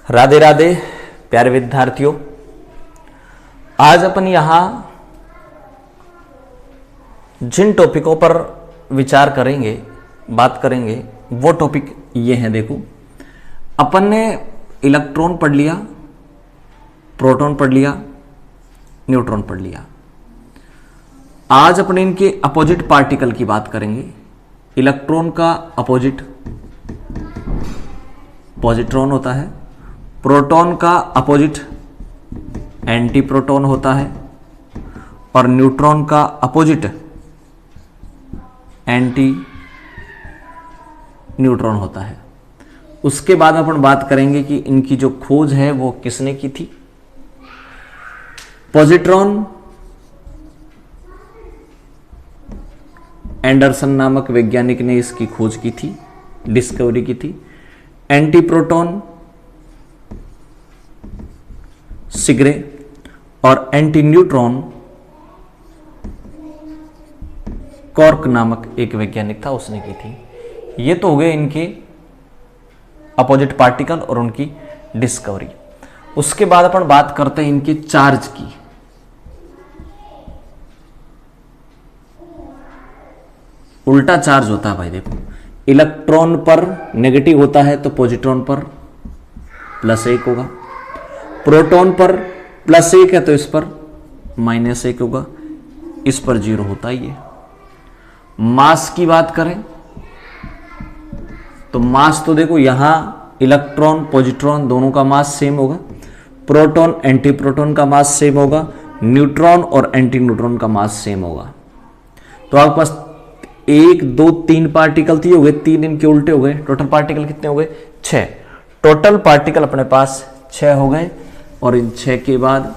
राधे राधे प्यारे विद्यार्थियों। आज अपन यहां जिन टॉपिकों पर विचार करेंगे, बात करेंगे, वो टॉपिक ये हैं। देखो, अपन ने इलेक्ट्रॉन पढ़ लिया, प्रोटॉन पढ़ लिया, न्यूट्रॉन पढ़ लिया। आज अपन इनके अपोजिट पार्टिकल की बात करेंगे। इलेक्ट्रॉन का अपोजिट पॉजिट्रॉन होता है, प्रोटॉन का अपोजिट एंटी प्रोटॉन होता है और न्यूट्रॉन का अपोजिट एंटी न्यूट्रॉन होता है। उसके बाद अपन बात करेंगे कि इनकी जो खोज है वो किसने की थी। पॉजिट्रॉन एंडरसन नामक वैज्ञानिक ने इसकी खोज की थी, डिस्कवरी की थी। एंटी प्रोटॉन सिग्रे और एंटी न्यूट्रॉन कॉर्क नामक एक वैज्ञानिक था, उसने की थी। ये तो हो गए इनके अपोजिट पार्टिकल और उनकी डिस्कवरी। उसके बाद अपन बात करते हैं इनके चार्ज की। उल्टा चार्ज होता है भाई। देखो, इलेक्ट्रॉन पर नेगेटिव होता है तो पॉजिट्रॉन पर +1 होगा, प्रोटॉन पर +1 है तो इस पर -1 होगा, इस पर 0 होता ही है। मास की बात करें तो मास तो देखो, यहां इलेक्ट्रॉन पॉजिट्रॉन दोनों का मास सेम होगा, प्रोटॉन एंटी प्रोटॉन का मास सेम होगा, न्यूट्रॉन और एंटी न्यूट्रॉन का मास सेम होगा। तो आपके पास 1 2 3 पार्टिकल थी, हो गए 3, इनके उल्टे हो गए। टोटल पार्टिकल कितने हो गए? 6। टोटल पार्टिकल अपने पास 6 हो गए। और इन 6 के बाद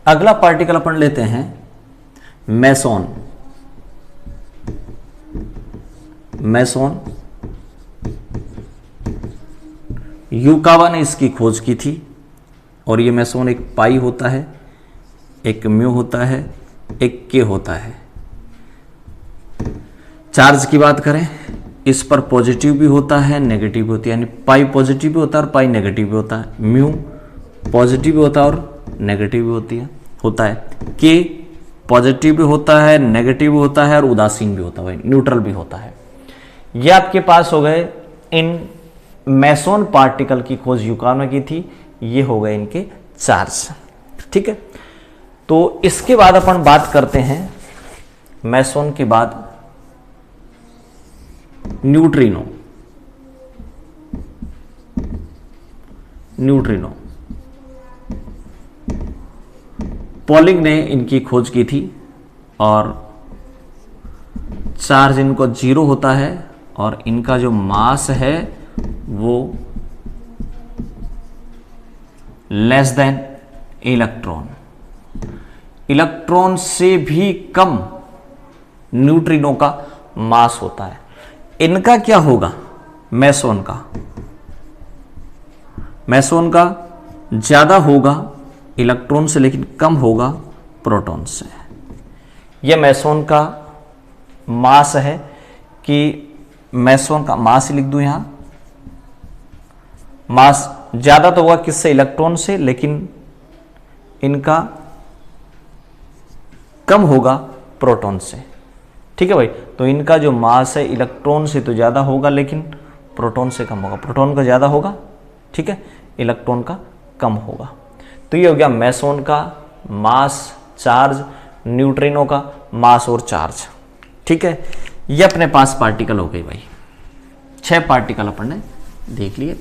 अगला पार्टिकल अपन लेते हैं मेसॉन। मेसॉन यूकावा ने इसकी खोज की थी। और ये मेसॉन एक पाई होता है, एक म्यू होता है, एक के होता है। चार्ज की बात करें, इस पर पॉजिटिव भी होता है, नेगेटिव भी होती है। यानी पाई पॉजिटिव भी होता है और पाई नेगेटिव भी होता है। म्यू पॉजिटिव भी होता है और नेगेटिव भी होता है। के पॉजिटिव भी होता है, नेगेटिव भी होता है और उदासीन भी होता है, न्यूट्रल भी होता है। ये आपके पास हो गए इन मेसॉन पार्टिकल की खोज यूकावा ने की थी। ये हो गए इनके चार्ज। ठीक है, तो इसके बाद अपन बात करते हैं मेसॉन के बाद न्यूट्रिनो। न्यूट्रिनो पॉलिंग ने इनकी खोज की थी और चार्ज इनको 0 होता है और इनका जो मास है वो लेस देन इलेक्ट्रॉन। इलेक्ट्रॉन से भी कम न्यूट्रिनो का मास होता है। इनका क्या होगा? मेसॉन का ज्यादा होगा इलेक्ट्रॉन से, लेकिन कम होगा प्रोटॉन से। यह मेसॉन का मास है कि मेसॉन का मास लिख दूं यहां। मास ज्यादा तो होगा किससे? इलेक्ट्रॉन से, लेकिन इनका कम होगा प्रोटॉन से। ठीक है भाई, तो इनका जो मास है इलेक्ट्रॉन से तो ज्यादा होगा लेकिन प्रोटॉन से कम होगा। प्रोटॉन का ज्यादा होगा, ठीक है, इलेक्ट्रॉन का कम होगा। तो ये हो गया मेसॉन का मास, चार्ज, न्यूट्रिनो का मास और चार्ज। ठीक है, ये अपने पास पार्टिकल हो गए भाई। 6 पार्टिकल अपन ने देख लिए।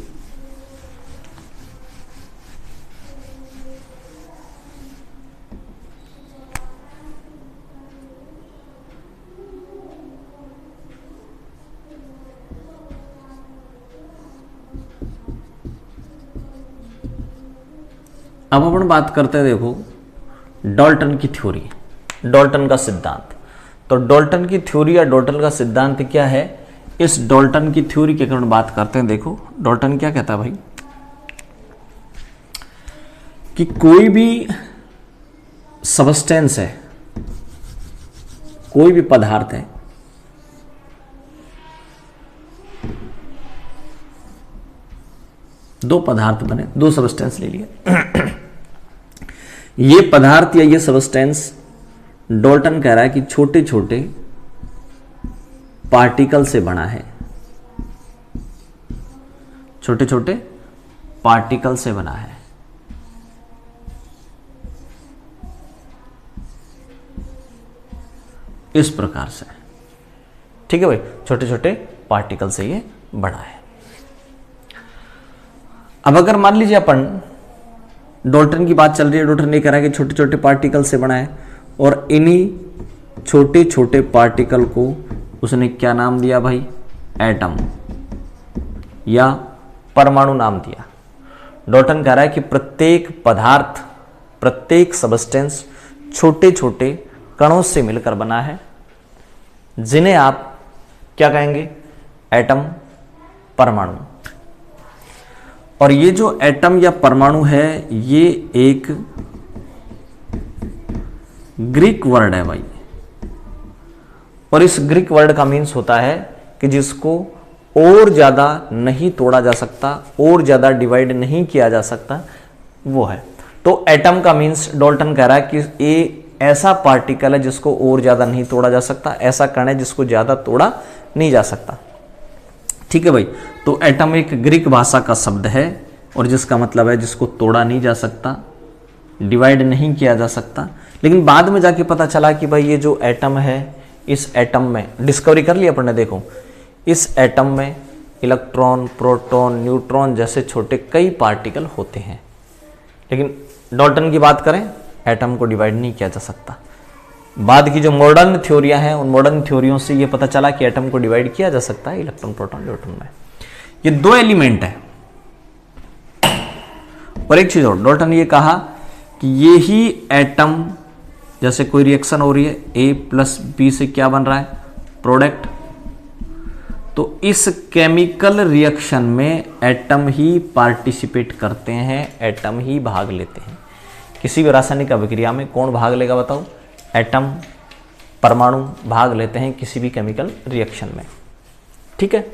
अब अपन बात करते हैं, देखो, डाल्टन की थ्योरी, डाल्टन का सिद्धांत। तो डाल्टन की थ्योरी या डाल्टन का सिद्धांत क्या है? इस डाल्टन की थ्योरी के कारण बात करते हैं। देखो, डाल्टन क्या कहता है भाई कि कोई भी सब्सटेंस है, कोई भी पदार्थ है, दो पदार्थ बने, दो सबस्टेंस ले लिया। ये पदार्थ या ये सबस्टेंस डाल्टन कह रहा है कि छोटे छोटे पार्टिकल से बना है, छोटे छोटे पार्टिकल से बना है। इस प्रकार से, ठीक है भाई, छोटे छोटे पार्टिकल से ये बना है। अब अगर मान लीजिए अपन, डाल्टन की बात चल रही है, डाल्टन ये कह रहा है कि छोटे छोटे पार्टिकल से बना है, और इन्हीं छोटे छोटे पार्टिकल को उसने क्या नाम दिया भाई? एटम या परमाणु नाम दिया। डाल्टन कह रहा है कि प्रत्येक पदार्थ, प्रत्येक सबस्टेंस छोटे छोटे कणों से मिलकर बना है, जिन्हें आप क्या कहेंगे? एटम, परमाणु। और ये जो एटम या परमाणु है, ये एक ग्रीक वर्ड है भाई, और इस ग्रीक वर्ड का मीन्स होता है कि जिसको और ज्यादा नहीं तोड़ा जा सकता, और ज्यादा डिवाइड नहीं किया जा सकता, वो है। तो एटम का मीन्स डाल्टन कह रहा है कि ये ऐसा पार्टिकल है जिसको और ज्यादा नहीं तोड़ा जा सकता, ऐसा कण है जिसको ज्यादा तोड़ा नहीं जा सकता। ठीक है भाई, तो एटम एक ग्रीक भाषा का शब्द है, और जिसका मतलब है जिसको तोड़ा नहीं जा सकता, डिवाइड नहीं किया जा सकता। लेकिन बाद में जाके पता चला कि भाई ये जो एटम है, इस एटम में डिस्कवरी कर लिया अपन ने, देखो इस एटम में इलेक्ट्रॉन, प्रोटॉन, न्यूट्रॉन जैसे छोटे कई पार्टिकल होते हैं। लेकिन डाल्टन की बात करें, एटम को डिवाइड नहीं किया जा सकता। बाद की जो मॉडर्न थ्योरियां हैं, उन मॉडर्न थ्योरियों से ये पता चला कि एटम को डिवाइड किया जा सकता है इलेक्ट्रॉन, प्रोटॉन, न्यूट्रॉन में। ये दो एलिमेंट है। और एक चीज और, डाल्टन ये कहा कि ये ही एटम, जैसे कोई रिएक्शन हो रही है, A प्लस B से क्या बन रहा है? प्रोडक्ट। तो इस केमिकल रिएक्शन में एटम ही पार्टिसिपेट करते हैं, एटम ही भाग लेते हैं। किसी भी रासायनिक अभिक्रिया में कौन भाग लेगा बताओ? एटम, परमाणु भाग लेते हैं किसी भी केमिकल रिएक्शन में। ठीक है,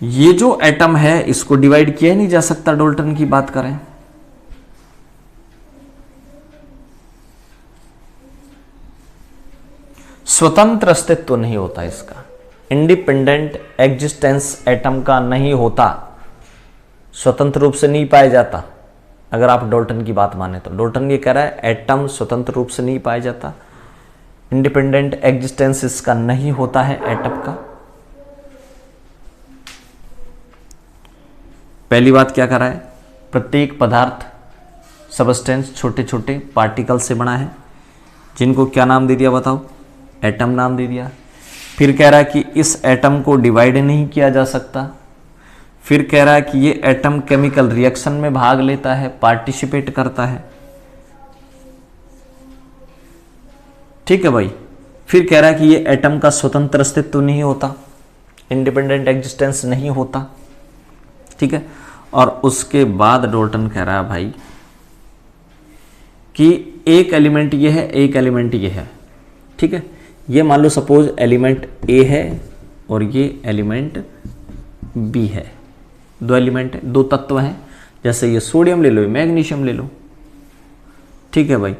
ये जो एटम है इसको डिवाइड किया नहीं जा सकता, डाल्टन की बात करें। स्वतंत्र अस्तित्व नहीं होता इसका, इंडिपेंडेंट एग्जिस्टेंस एटम का नहीं होता, स्वतंत्र रूप से नहीं पाया जाता। अगर आप डाल्टन की बात माने तो डाल्टन ये कह रहा है एटम स्वतंत्र रूप से नहीं पाया जाता, इंडिपेंडेंट एग्जिस्टेंस इसका नहीं होता है एटम का। पहली बात क्या कर रहा है? प्रत्येक पदार्थ, सबस्टेंस छोटे छोटे पार्टिकल से बना है, जिनको क्या नाम दे दिया बताओ? एटम नाम दे दिया। फिर कह रहा है कि इस एटम को डिवाइड नहीं किया जा सकता। फिर कह रहा है कि ये एटम केमिकल रिएक्शन में भाग लेता है, पार्टिसिपेट करता है। ठीक है भाई। फिर कह रहा है कि ये एटम का स्वतंत्र अस्तित्व नहीं होता, इंडिपेंडेंट एग्जिस्टेंस नहीं होता। ठीक है, और उसके बाद डाल्टन कह रहा है भाई कि एक एलिमेंट ये है, एक एलिमेंट ये है। ठीक है, ये मान लो सपोज एलिमेंट ए है और ये एलिमेंट बी है। दो एलिमेंट है, दो तत्व हैं, जैसे ये सोडियम ले लो, मैग्नीशियम ले लो। ठीक है भाई,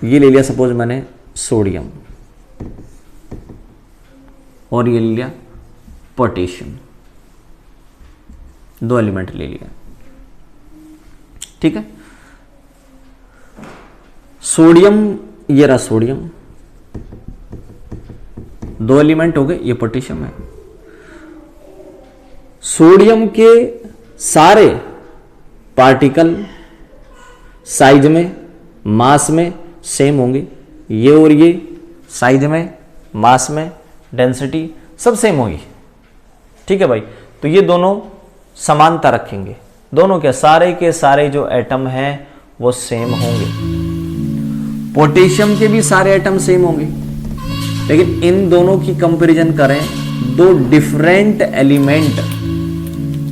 ये ले लिया सपोज मैंने सोडियम, और ये ले लिया पोटेशियम, दो एलिमेंट ले लिया। ठीक है, सोडियम, ये रहा सोडियम, दो एलिमेंट हो गए, ये पोटेशियम है। सोडियम के सारे पार्टिकल साइज में, मास में सेम होंगे, ये और ये साइज में, मास में, डेंसिटी सब सेम होगी। ठीक है भाई, तो ये दोनों समानता रखेंगे, दोनों के सारे जो एटम हैं वो सेम होंगे। पोटेशियम के भी सारे एटम सेम होंगे, लेकिन इन दोनों की कंपैरिजन करें, दो डिफरेंट एलिमेंट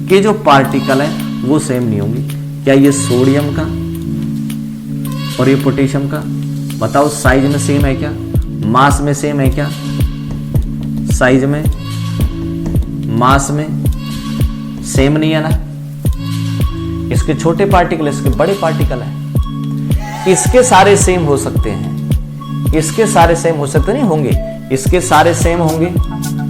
के जो पार्टिकल हैं वो सेम नहीं होंगे। क्या ये सोडियम का और ये पोटेशियम का, बताओ साइज में सेम है क्या? मास में सेम है क्या? साइज में, मास में सेम नहीं है ना, इसके छोटे पार्टिकल इसके बड़े पार्टिकल है। इसके सारे सेम हो सकते हैं, इसके सारे सेम हो सकते नहीं होंगे, इसके सारे सेम होंगे,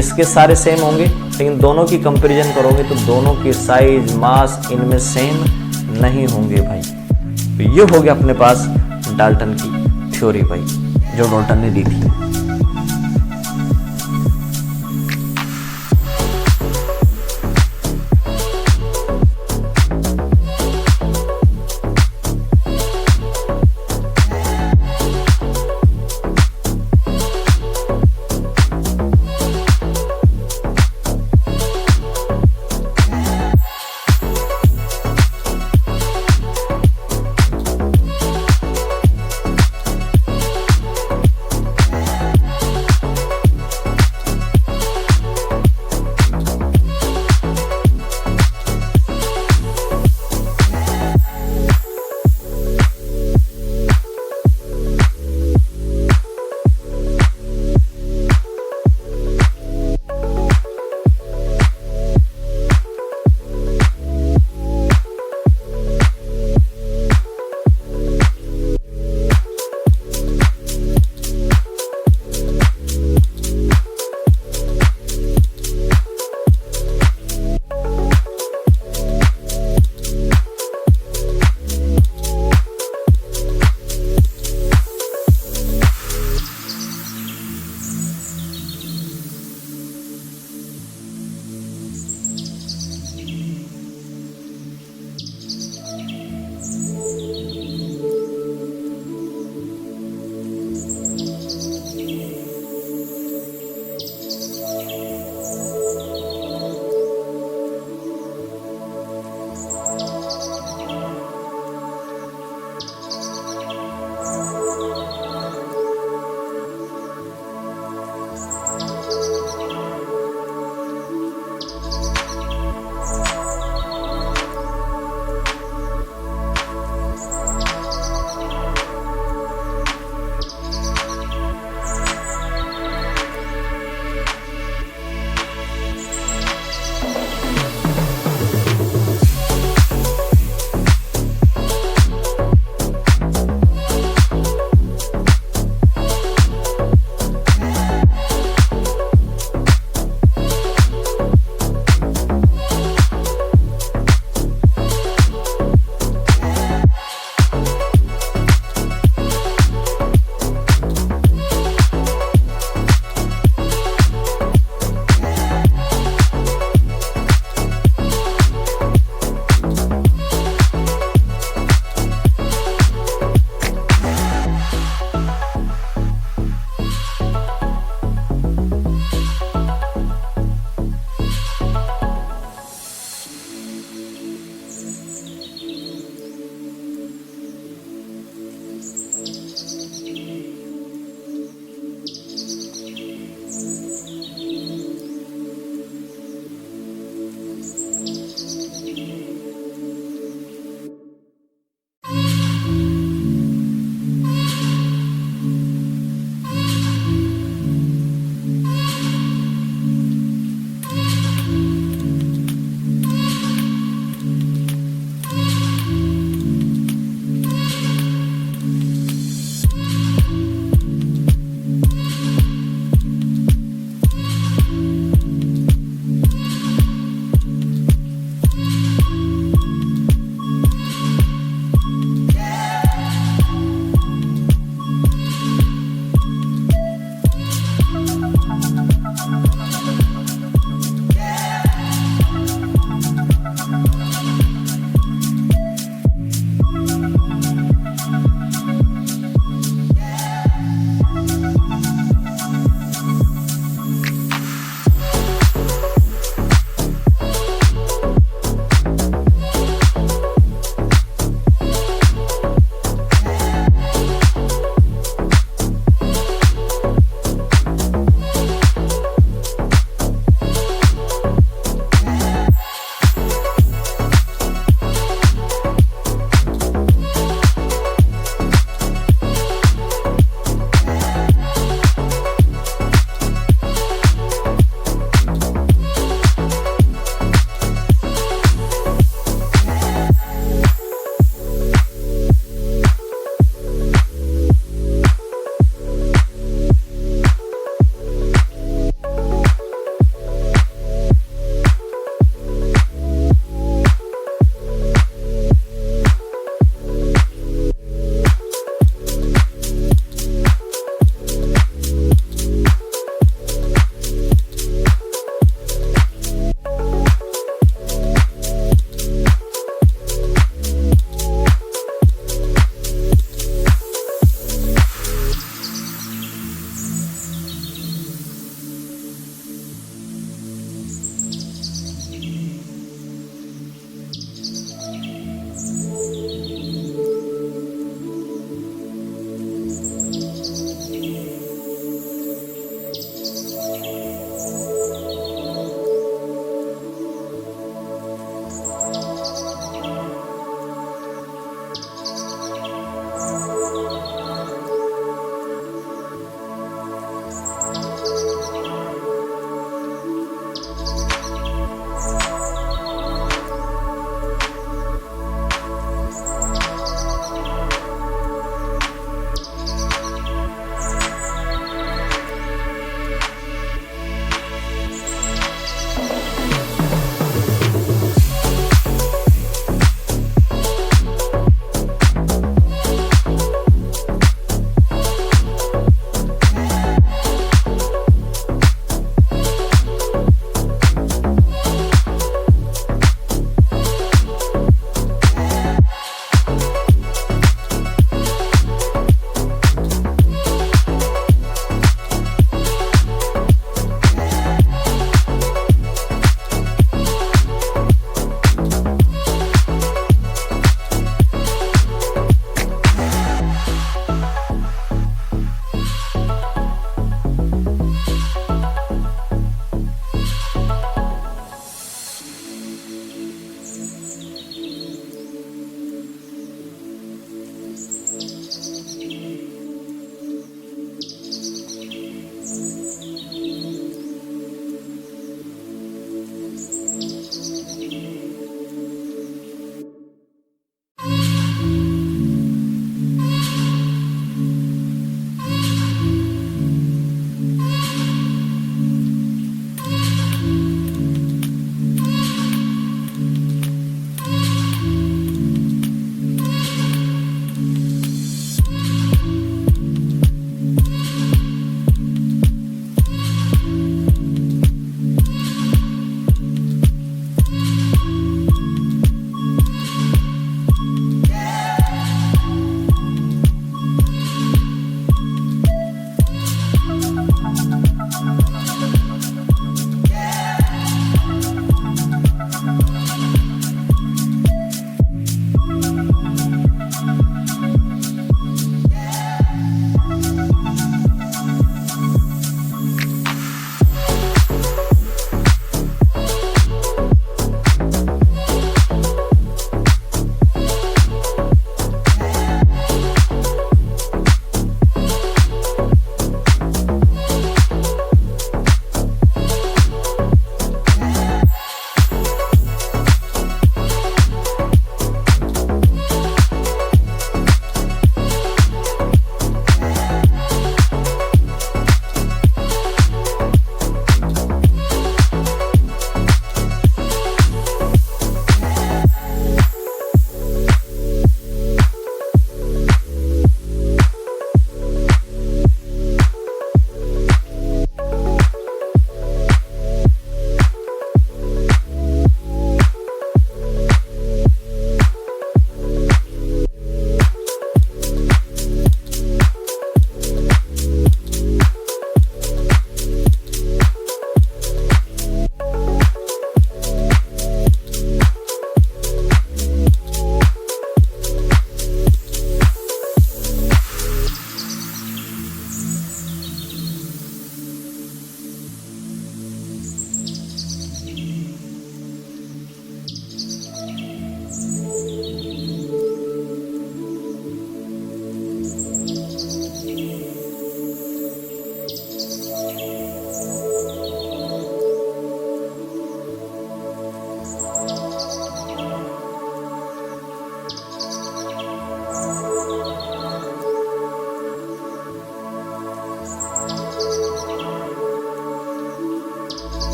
इसके सारे सेम होंगे, लेकिन दोनों की कंपैरिजन करोगे तो दोनों के साइज मास इनमें सेम नहीं होंगे भाई। तो ये हो गया अपने पास डाल्टन की थ्योरी भाई, जो डाल्टन ने दी थी।